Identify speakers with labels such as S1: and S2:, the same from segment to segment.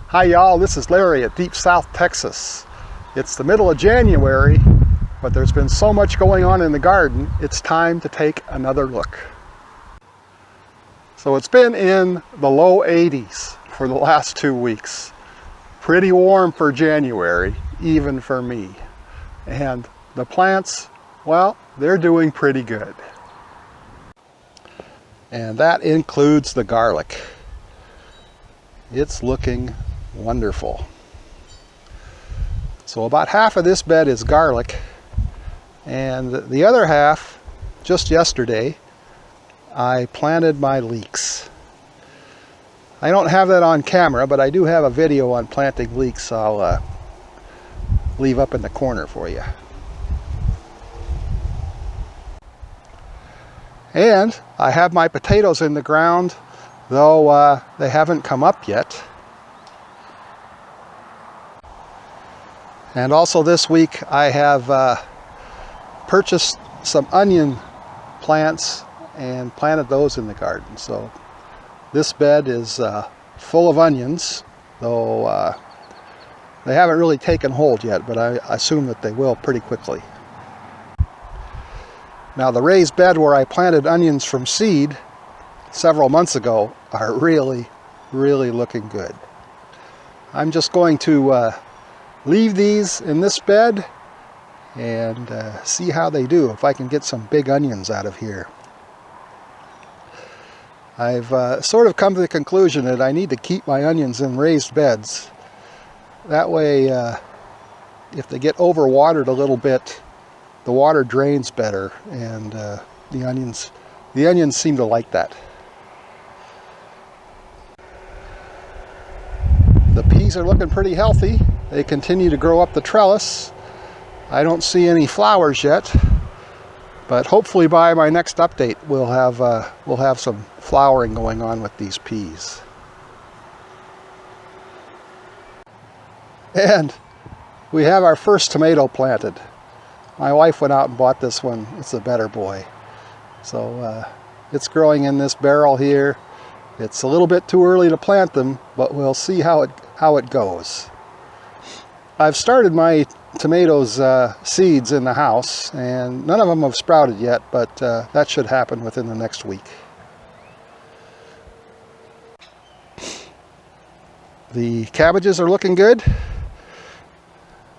S1: Hi y'all, this is Larry at Deep South, Texas. It's the middle of January, but there's been so much going on in the garden, it's time to take another look. So it's been in the low 80s for the last 2 weeks. Pretty warm for January, even for me. And the plants, well, they're doing pretty good. And that includes the garlic. It's looking wonderful. So about half of this bed is garlic, and the other half, just yesterday, I planted my leeks. I don't have that on camera, but I do have a video on planting leeks I'll leave up in the corner for you. And I have my potatoes in the ground, though they haven't come up yet. And also this week I have purchased some onion plants and planted those in the garden. So this bed is full of onions, though they haven't really taken hold yet, but I assume that they will pretty quickly. Now the raised bed where I planted onions from seed several months ago are really looking good. I'm just going to leave these in this bed and see how they do, if I can get some big onions out of here. I've sort of come to the conclusion that I need to keep my onions in raised beds. That way, if they get overwatered a little bit, the water drains better, and the onions seem to like that. The peas are looking pretty healthy. They continue to grow up the trellis. I don't see any flowers yet, but hopefully by my next update we'll have some flowering going on with these peas. And we have our first tomato planted. My wife went out and bought this one. It's a better boy. So it's growing in this barrel here. It's a little bit too early to plant them, but we'll see how it goes. I've started my tomatoes seeds in the house, and none of them have sprouted yet, but that should happen within the next week. The cabbages are looking good.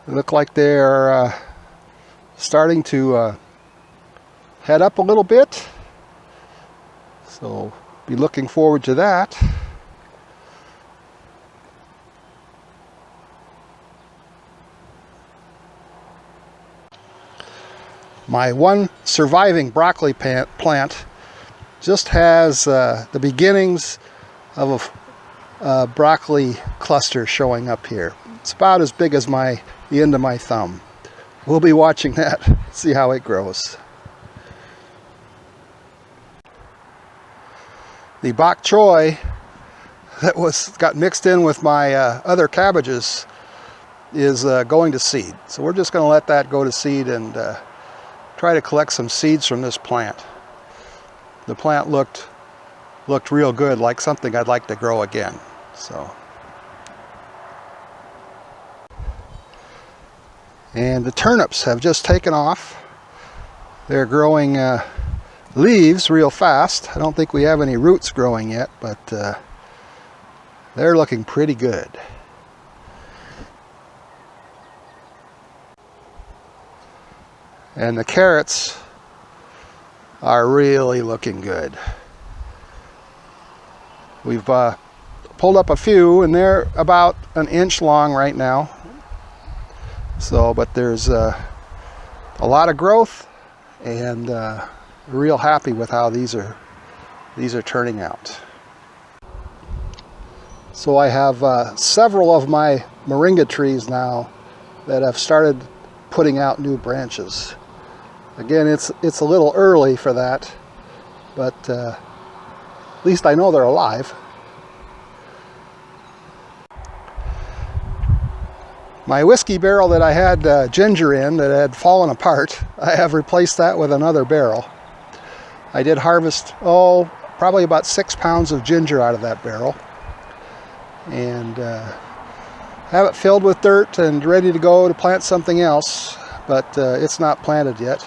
S1: They look like they're starting to head up a little bit, so be looking forward to that. My one surviving broccoli plant just has the beginnings of a broccoli cluster showing up here. It's about as big as the end of my thumb. We'll be watching that, see how it grows. The bok choy that got mixed in with my other cabbages is going to seed. So we're just going to let that go to seed and try to collect some seeds from this plant. The plant looked real good, like something I'd like to grow again. So. And the turnips have just taken off. They're growing leaves real fast. I don't think we have any roots growing yet, but they're looking pretty good. And the carrots are really looking good. We've pulled up a few, and they're about an inch long right now. So, but there's a lot of growth, and real happy with how these are turning out. So I have several of my Moringa trees now that have started putting out new branches. Again, it's a little early for that, but at least I know they're alive. My whiskey barrel that I had ginger in that had fallen apart, I have replaced that with another barrel. I did harvest, probably about 6 pounds of ginger out of that barrel. And have it filled with dirt and ready to go to plant something else, but it's not planted yet.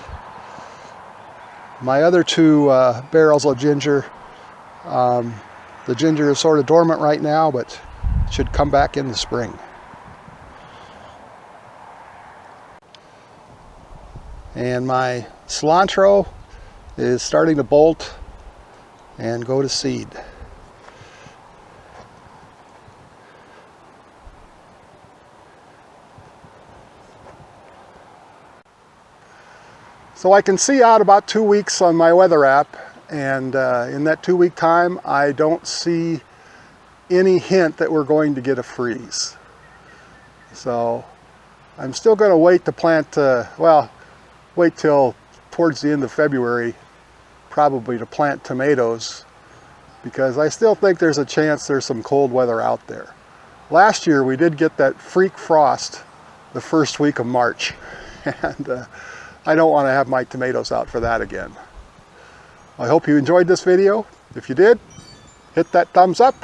S1: My other two barrels of ginger, the ginger is sort of dormant right now, but should come back in the spring. And my cilantro is starting to bolt and go to seed. So I can see out about 2 weeks on my weather app, and in that 2-week time I don't see any hint that we're going to get a freeze. So I'm still going to wait to plant, wait till towards the end of February probably to plant tomatoes, because I still think there's a chance there's some cold weather out there. Last year we did get that freak frost the first week of March, and I don't want to have my tomatoes out for that again. I hope you enjoyed this video. If you did, hit that thumbs up.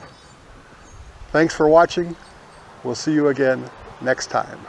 S1: Thanks for watching. We'll see you again next time.